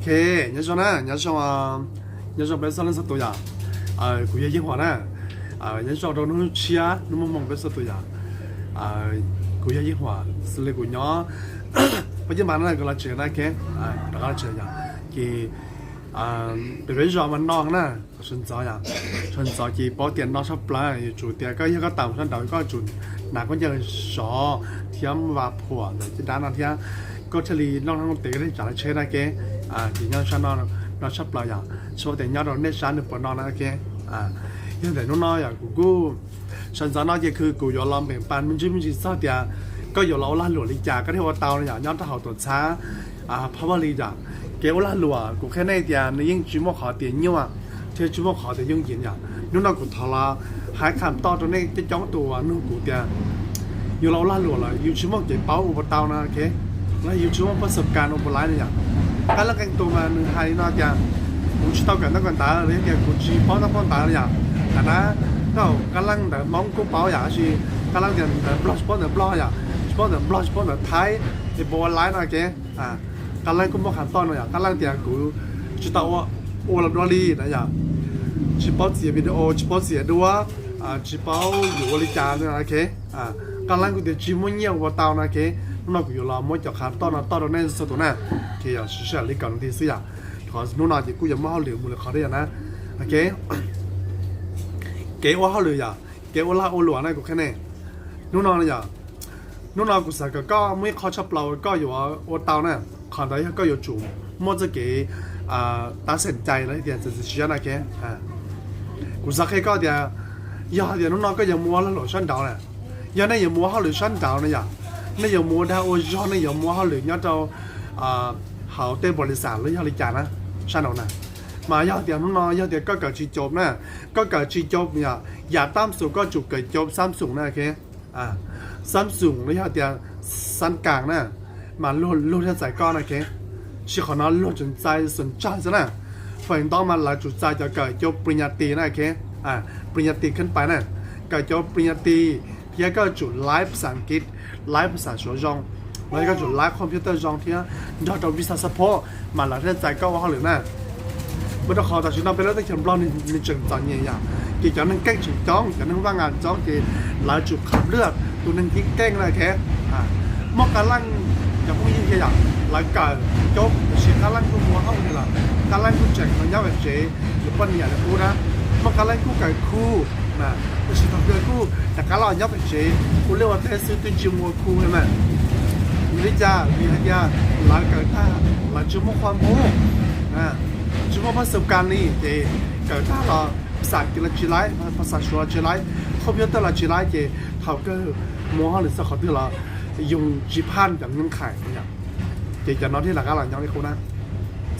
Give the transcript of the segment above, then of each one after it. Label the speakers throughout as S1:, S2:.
S1: เคnhớ cho nè nhớ cho bé sao lên sao tuổi à cụ già yên hòa nè nhớ cho đâu nó chia nó mong bé sao tuổi à cụ già yên hòa xử lý cụ nhỏ bây giờ bạn này gọi là chuyện này kia đó là chuyện gì thì bây giờ mình non nè xuân gió thì bỏ tiền nó sắp lại chủ tiền cái tàu xuân đầu có chủ nào có giờ sọ thiếm và phủa rồi chỉ đá nó thiếm có thể là nó tiền cái trả lại chơi này kia thì nhau sao nó sắp lại à số tiền nhau rồi nên sáng được bọn nó này kia nhưngแต่น้อยๆกูฉันสอนน้อยคือกูยอมลองเป็นปันมันชื่อซอเดียก็ยอมเราล่าหลวงลิจ่าก็ที่ว่าเตาเนี่ยย้อนถ้าเขาตัวช้าเพราะว่าลิจ่าเกี่ยวล่าหลวงกูแค่ในเดียในยิ่งจุ่มขอเตียนยิ่งอ่ะเชื่อจุ่มขอเตียนยิ่งยินอย่างนู่นเรากูทอละหายคำต่อตัวนี้จะจ้องตัวนู่นกูเดียอยู่เราล่าหลวงเลยอยู่จุ่มเก็บเป้าอุปเตานะโอเคแล้วอยู่จุ่มประสบการณ์อุปไลน์เนี่ยการละกันตัวมาหนึ่งไทยนอกจากกูชิดต่อกันตั้งกันตาเลยเกี่ยวกูชีป้อนตั้งป้อนตาเลยอย่างแต่นะก็กำลังแต่มองกูเป้าอย่างชีกำลังจะบล็อกป้อนแต่บล็อกอย่างป้อนแต่บล็อกป้อนแต่ไทยไอ้โบไลน์นะแกกำลังกูมองขันต้นอย่างกำลังเดี๋ยวกูชิดต่อว่าโอลาดอลีนะอย่างชิป้อนเสียวิดีโอชิป้อนเสียด้วยชิป้อนอยู่บริจาคนะแกกำลังกูเดี๋ยวชิมมันเงี้ยว่าเตานะแกนั่นกูอยู่รอมวยจากขันต้นนะต้นเราเนี่ยสุดตัวน่ะแกอย่างชิเชลิกันที่สิอย่างขอนู่นน่ะที่กูยังไม่เอาเหลือมูลค่าได้นะโอเคเก๋ว่าเขาเลยอ่ะเก๋ว่าลาโอหลวงนะกูแค่นี้นู่นน่ะเนี่ยนู่นน่ะกูสักก็ไม่เขาชอบเราก็อยู่ว่าโอเตาเนี่ยขอได้ก็อยู่จุ่มมั่วจะเก๋ตัดสินใจแล้วเดี๋ยวจะเชื่อนะแกกูสักแค่ก็เดี๋ยวเดี๋ยวนู่นน่ะก็ยังมัวแล้วหลวงชั้นดาวเนี่ยยังได้ยังมัวเขาหรือชั้นดาวเนี่ยนี่ยังมัวได้โอ้ยนี่ยังมัวเขาหรือเนี่ยเราเขาเต้บริษัทหรือยังริจานะชั้นดาวน่ะมา要点นู่นน่ะ要点ก็เกิดจีจบนะก็เกิดจีจบเนี่ยอย่าตามสูก็จุกเกิดจบซัมซุงนะโอเคซัมซุงแล้ว要点สันกลางนะมาลุ่นที่ใส่ก้อนโอเคชีขอน้องลุ่นจนใจสนใจซะนะฝ่ายต้องมาหลายจุดใจจะเกิดจบปริญญาตรีนะโอเคปริญญาตรีขึ้นไปนะเกิดจบปริญญาตรีเพียก็จุดไลฟ์ภาษาอังกฤษไลฟ์ภาษาโซเชียลแล้วก็จุดไลฟ์คอมพิวเตอร์จองที่ยอดวิชาเฉพาะมาหลายที่ใจก็ว่าเขาหรือนะไม่ต้องขอแต่ฉันเอาไปแล้วแต่ฉันบล็อกในจังจังอย่างกี่จังนั้นแกล้งจุดจ้องจังนั้นว่างานจ้องกี่หลายจุดขับเลือดตัวนั้นที่แกล้งอะไรแค่มอกการลั่งจะพูดยิ่งอย่างหลายการจบเสียการลั่งกูมัวเข้านี่แหละการลั่งกูแจกมันยาวแบบเจ๋หรือปัญญาเนี่ยกูนะมอกการลั่งกูไก่คู่นะแต่สิ่งที่เกิดคู่แต่การลั่งยาวแบบเจ๋กูเรียกว่าเทสต์ตัวจิมัวคู่ใช่ไหมวิจารหลายการท่าหลายจุดมอกความโง่จุดประสบการณ์นี้ที่เกิดถ้าเราภาษาอังกฤษจีไรภาษาชัวจีไรคอมพิวเตอร์จีไรที่เขาก็มองหรือสักคนที่เรา用จีพันอย่างเงื่อนไขเนี่ยที่จะนอนที่หลักการหลังอย่างนี้คุณนะ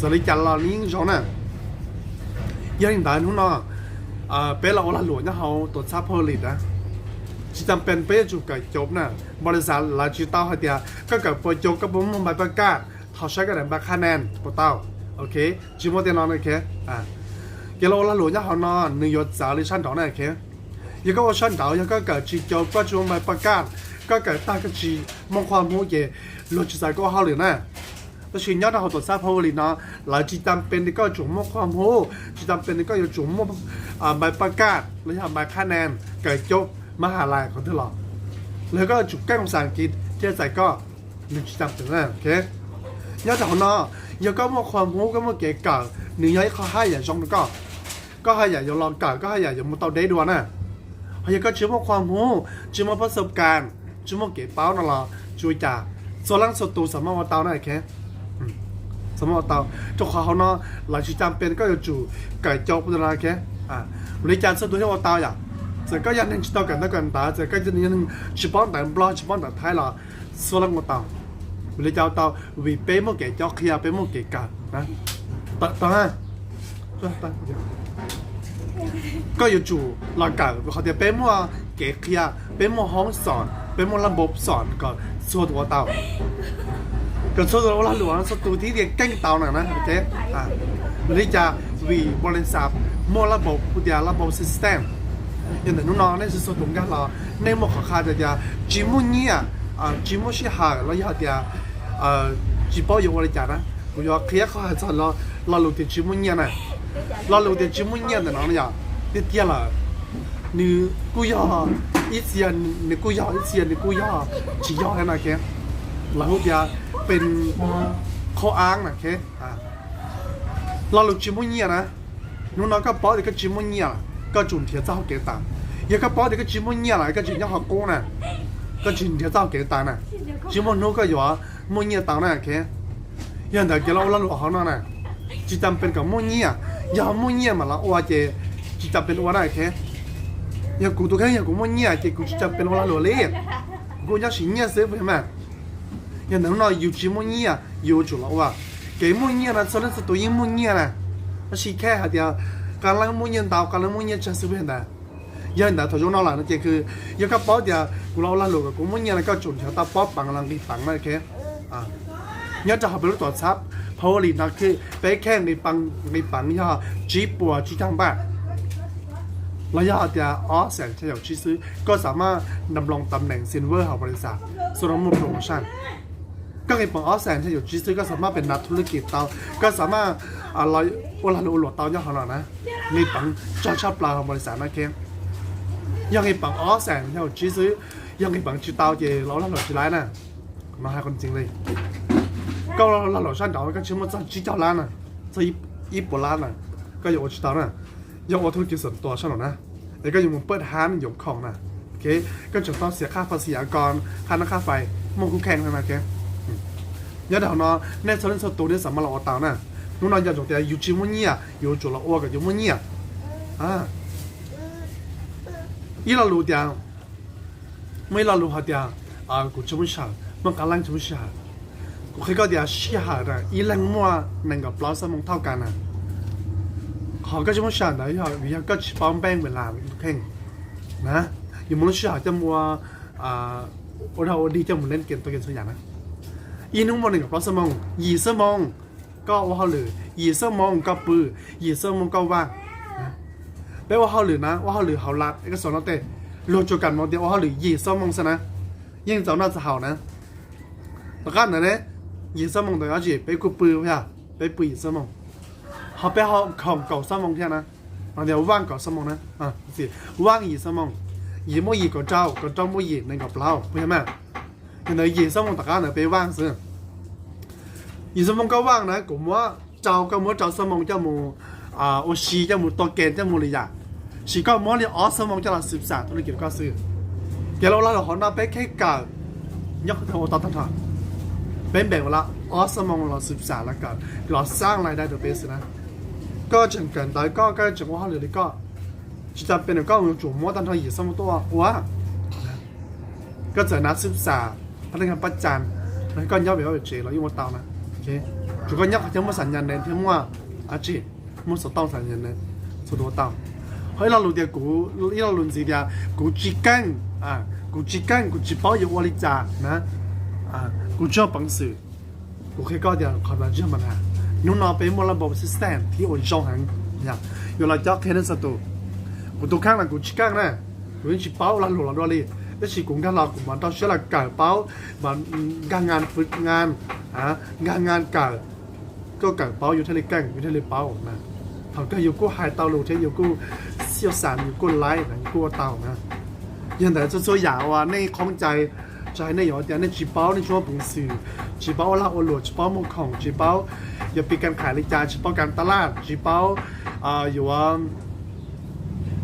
S1: สลิจันเรานี้ชงนะยังได้ทุกน้องเป็นเราหลวงเนี่ยเขาตรวจสอบผลิตนะที่จำเป็นเป็นจุดเกิดจบนะบริษัทเราจีเต้าให้เดียก็เกิดโปรโจก็บ่มใบประกาศเขาใช้กันแบบคะแนนโปรเต้าโอเคจิโมเตนอนโอเคเกี่ยวกับหลวงเนี่ยเขานอน1 月3日ชั้นดาวเนี่ยโอเคยังก็ว่าชั้นดาวยังก็เกิดจีโจก็ช่วงใบประกาศก็เกิดตั้งก็จีมองความรู้เกี่ยวหลวงจีใจก็เขาเหลือนะแต่ชิ้นยอดเขาตรวจสอบผลิตนะหลายจีจำเป็นก็จุ่มมองความรู้จีจำเป็นก็อยู่จุ่มมองใบประกาศแล้วยังใบคะแนนเกิดจบมหาลัยของที่เราแล้วก็จุดแก้ภาษาอังกฤษที่ใจก็หนึ่งจีจำเป็นนะโอเคยอดเขาเนาะยังก็มาความรู้ก็มาเกี่ยวกับหนึ่งย้ายเขาให้อย่างช่องก็ให้อย่างลองกันก็ให้อย่างมาต่อได้ด้วยนะเขายังก็เชื่อว่าความรู้เชื่อว่าประสบการณ์เชื่อว่าเกี่ยวเป้านั่นแหละช่วยจ่าส่วนล่างส่วนตัวสามารถมาเตาได้แค่สามารถมาเตาเจ้าเขาเนาะหลายชิ้นจำเป็นก็จะจู่ไก่จบอะไรแค่บริจาคส่วนตัวที่มาเตาอย่างแต่ก็ยังนึงชิดต่อกันตาแต่ก็ยังนึงชิปอนแต่บล็อกชิปอนแต่ท้ายละส่วนล่างมาเตาบริจาคเตาวิเป้โมเกะจอกเขียเป้โมเกะกันนะต่อฮะก็อยู่จู่หลังการเขาจะเป้โมเกะเขียเป้โมห้องสอนเป้โมระบบสอนก็ส่วนตัวเตาก็ส่วนตัวเราหลวงส่วนตัวที่เรียนเก่งเตาหน่อยนะโอเคบริจาควิบริษัทโมระบบพุทธาระบบซิสเต็มอย่างแต่น้องๆนี่ส่วนตรงกันเราในโมขคาจะจิมุเนี่ยจิมุชิฮาแล้วยอดเดียจีบอยู่บริจาคนะ กูยอเคลียร์เขาให้ฉันเราลูกที่ชิมุนเนี่ยนะเราลูกที่ชิมุนเนี่ยแต่น้องเนี่ยที่เตี้ยละนี่กูยออีเสียนนี่กูยออีเสียนนี่กูยอชี้ยอให้หน่อยแค่เราจะเป็นข้ออ้างนะแค่เราลูกชิมุนเนี่ยนะนู้นน้องก็บอกเด็กก็ชิมุนเนี่ยก็จุนเทียเจ้าเกตังยังก็บอกเด็กก็ชิมุนเนี่ยละก็จุนยังหอกกูนะก็จุนเทียเจ้าเกตังนะชิมุนนู้นก็อยู่ว่ามุนเนี่ยตังนะแค่ยังแต่เราลูกเขานั่นนะจิตจำเป็นกับมุนเนี่ยอย่ามุนเนี่ยมาละว่าเจจิตจำเป็นว่าได้แค่อย่ากูตัวแค่อย่ากูมุนเนี่ยเจกูจิตจำเป็นว่าละเลยกูอยากสิ่งเนี่ยเสียไปไหมยังแต่เราอยู่ชิมุนเนี่ยอยู่จุดละว่าเกมุนเนี่ยนะส่วนนั้นตัวยิ่งมุนเนี่ยนะ是看下的，刚那么年到，刚那么年真是不很难。人家头中老了，那这个一个包的，古老老路个，古么年那个中条到包绑了，给绑了去啊。人家还不是多差，跑里那去ไปแข่งในปังย่าจีปัวจีจังบ้าระยะเดียวอ๋อแสนเฉลี่ยชีซื้อก็สามารถดำรงตำแหน่งซิลเวอร์ของบริษัทส่วนรวมโปรโมชั่นก็ไอ้ปังอ๋อแสนเฉลี่ยชีซื้อก็สามารถเป็นนักธุรกิจเตาก็สามารถเราเวลาเราหลวดเตาย่อของเรานะมีปังจอดชอบปลาของบริษัทนะแค่ยังไอ้ปังอ๋อแสนเฉลี่ยชีซื้อยังไอ้ปังจีเตาเจเราหลดจีไรน่ะมาให้คนจริงเลยก็เรา老山岛跟全部在几条栏呢，这一波栏呢，ก็有我知道呢，有我ธุรกิจส่วนตัวใช่หรอนะแล้วก็อยู่มันเปิดร้านอยู่ของนะโอเคก็จะต้องเสียค่าภาษีอากรค่าน้ำค่าไฟมันคู่แข่งกันนะแกยาเดี๋ยวเนาะในส่วนตัวนี้สำหรับเราต่างนะนู่นเราจะจบแต่อยู่ชิมุนี่อ่ะอยู่จุดละอ้วกับอยู่มุนี่อ่ะอีเรารู้เดียวไม่เรารู้หาเดียวกูชิมุชามันกำลังชิมุชากูเคยก็เดี๋ยวชี้หาได้อีแรงมัวนั่งกับปลาสมองเท่ากันนะเขาก็จะมาสั่งได้ยังวิญญาณก็ป้อมแป้งเวลาทุกแห่งนะอยู่มันชี้หาจะมัวเราดีจะมันเล่นเกมตัวเกมสักอย่างนะอีนุ่งมันนั่งกับปลาสมองยี่สมองก็ว่าเขาเลยยี่สมองก็ปื้อยี่สมองก็ว่างนะแปลว่าเขาหรือนะว่าเขาหรือเขาลัดไอ้ก็สอนเราแต่โลจูกันมองเดียวว่าเขาหรือยี่สมองซะนะยิ่งเจ้าหน้าจะเห่านะประกันนะเนี่ยยี่สมองตัวอาจีไปกูปืนใช่ไปปืนยี่สมองเขาไปเขาของเก่าสมองใช่นะเดี๋ยวว่างเก่าสมองนะสิว่างยี่สมองยี่โมยี่กับเจ้าโมยี่ในกับเราใช่ไหมอย่างนี้ยี่สมองตะการเนี่ยไปว่างซื้อยี่สมองก็ว่างนะกูว่าเจ้าก็มัวเจ้าสมองเจ้ามูโอชีเจ้ามูตัวเกณฑ์เจ้ามูเลยอ่ะชีก็มัวเลยอ๋อสมองเจ้าเรา13ธุรกิจก็ซื้อเดี๋ยวเราหน้าไปแค่การยกตัวต่อเป็นแบบว่าอ๋อสมองเรา13แล้วกันเราสร้างรายได้ตัวเบสนะก็จังกันแต่ก็จังว่าเลยก็จะเป็นก็มีจุดมั่วตั้งแต่ยี่สมองตัวว่าก็จะนัด13พนักงานประจำแล้วก็ย่อแบบว่าเจเราอยู่บนเตานะโอเคจุดก็ยักษ์ยังมาสัญญาณเดินที่ว่าอาชีพมันสต้องสัญญาณเดินสุดตัวเตาเฮ้ยเราหลุดเดียวกูเราหลุดสีเดียวกูจีกันกูจี包有我的家นะกูชอบปังสื่อกูแค่ก็เดี๋ยวขอมาเชื่อมันฮะนุ่นนอนเป็นระบบซิสเต็มที่อุ่นช่องหันเนี่ยอยู่เราจะแค่นั้นสักตัวกูตัวข้างหลังกูชิก้างนะกูยังชิเป้าเราหลุดเราด้วยแล้วชิกูกันเรากูมันต้องเชื่อเราเกิดเป้ามันงานฝึกงานงานเกิดก็เกิดเป้าอยู่ที่ไหนกั้งอยู่ที่ไหนเป้านะเขาก็อยู่กูหายเตาหลุดที่อยู่กูเสี่ยวสารอยู่กูไล่นะอยู่กูเตานะยังแต่จะช่วยอยากว่าในของใจใน有点那纸包你说不是纸包啦我攞紙包冇空紙包有比กันขายเลยจ้า紙包กันตลาด紙包อยู่ว่า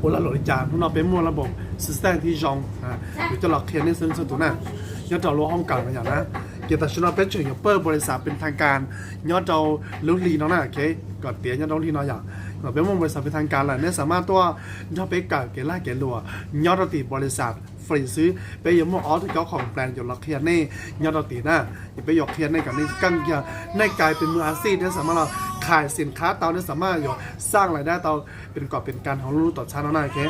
S1: 我啦攞嚟จ้าพวกเราเป็นมวลระบบ system ที่รองอยู่จะหลอกเขียนในซึ่งตัวนั้นยอดเราลงห้องการอย่างนะเกี่ยวกับชุดเราเป็นจุดเปิดบริษัทเป็นทางการยอดเราลุกลีน้องน่ะโอเคก่อนเตี้ยยอดเราลีน้องอย่างเราเป็นบริษัทเป็นทางการแหละเนี่ยสามารถตัวยอดไปเกิดเกล่าเกลัวยอดเราตีบริษัทฟรีซื้อไปยมออที่เขาของแบรนด์อยู่หลักเคียนนี่ยอดเราตีหน้าอย่าไปหยอกเคียนในกับนี่กั้งเกียในกลายเป็นมืออาชีพเนี่ยสามารถเราขายสินค้าเตาเนี่ยสามารถอยู่สร้างรายได้เตาเป็นกอบเป็นการของรู้ต่อชาติน้องน่ะโอเค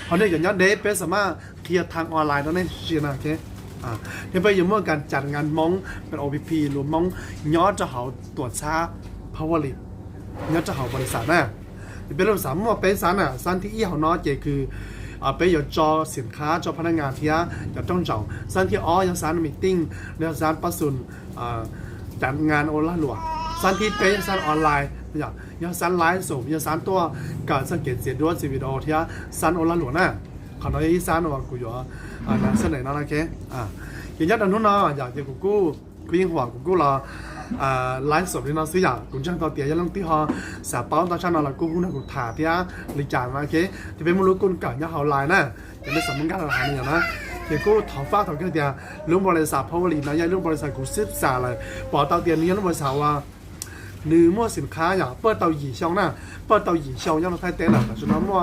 S1: เพราะเนี่ยอย่างยอดเดฟเป็นสามารถเคลียร์ทางออนไลน์น้องเนี่ยเชียร์นะโอเคที่ไปอยู่เมื่อการจัดงานมองเป็น OPP หรือมองย้อนจะเขาตรวจช้าพาวเวอร์ลิย้อนจะเขาบริษัทน่ะเป็นเรื่องสามว่าเป็นสันสันที่อีเขาน้อยเจคือไปอยู่จอสินค้าจอพนักงานที่จะต้องจ่อสันที่ยังสันมีติ้งแล้วสันประสุน จัดงานโอลาหลวงสันที่เป็นสันออนไลน์อย่างสันไลฟ์ส่งอย่างสันตัวการสังเกตเสียด้วยสิวิดีโอที่สันโอลาหลวงน่ะขอน้อยสันว่ากูอยู่นั่นเสนอนั่นโอเคอย่างนี้ตอนนู้นเนาะอยากจะกูยิงหัวกูรอไลฟ์สดนี่เนาะซื้ออย่างกูจ้างตัวเตี้ยยังต้องตีหอสาเป้าตอนเช้าเรากูพูดนะกูถ่ายที่ลิจานมาโอเคที่เป็นมนุษย์กุนก่อนยังเขาไลน์น่ะจะไม่สำคัญอะไรเนี่ยนะเดี๋ยวกูถอดฟ้าถอดกันเดียวลุงบริษัทพาวเวอร์ลีนะยังลุงบริษัทกูซื้อสาเลยบอกเตาเตียนนี้ลุงบริษัทว่าหรือมั่วสินค้าอย่างเปิดเตาหยีช่องน่ะเปิดเตาหยีช่องยังเราไทยเต้นอ่ะแต่ฉะนั้นมั่ว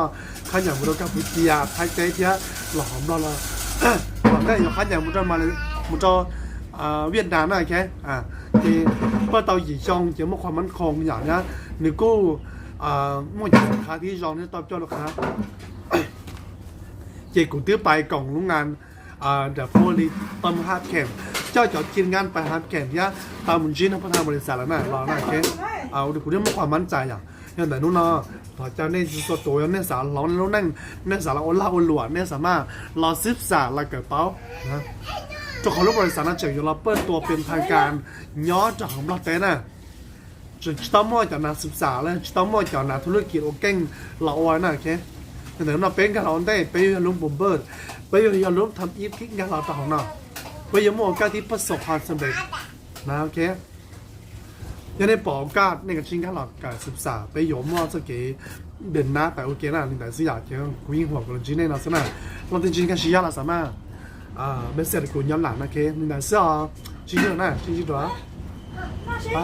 S1: ขันอย่างมุดกับวิทยาไทยเต้ที่หล่อมเราละหล่อได้อย่างขันอย่างมุดมาเลยมุดเวียดนามน่ะแค่ที่เปิดเตาหยีช่องเกี่ยวกับความมั่นคงอย่างนี้หรือกูมั่วสินค้าที่ช่องนี่ตอบโจทย์ลูกค้าเกี่ยวกับตื้อไปกล่องโรงงานเดี๋ยวพวกนี้ตามฮาร์ดแคมเจ้าจอดกินงานไปฮาร์ดแคมที่ตามมุนจีนทั้งประธานบริษัทแล้วน่ะรอหน้าแค่เดี๋ยวคุณเรื่องความมั่นใจอย่างแต่นู้นเนาะพอเจ้าเนี่ยสตัวเนี่ยสารเราเนี่ยสารโอล่าโอหลวดเนี่ยสามารถรอซิปสารละเกิดเป้านะเจ้าของรถบริษัทน่ะเจ๋งอยู่เราเปิดตัวเป็นทางการย้อนจากของเราเต้น่ะจะต้องมั่วจากนักศึกษาแล้วจะต้องมั่วจากนักธุรกิจโอเก่งเราเอาไว้น่ะแค่แต่เราเป็นกันเราได้ไปลุงบุ๋มเบิร์ดไปยอมรับทำอีฟคิกงานเราต่อของเราไปยอมรับการที่ประสบความสำเร็จนะโอเคยังได้บอกการในการชิงกันหลักการศึกษาไปยอมรับสักกี่เดินหน้าแต่โอเคนะนี่แต่สิ่งที่คุยหัวกันจริงในเราสนะเราจริงกันชี้ยาเราสามารถไม่เสียคุณย้อนหลังนะเคนี่แต่สิ่งจริงๆนะจริงๆตัวไป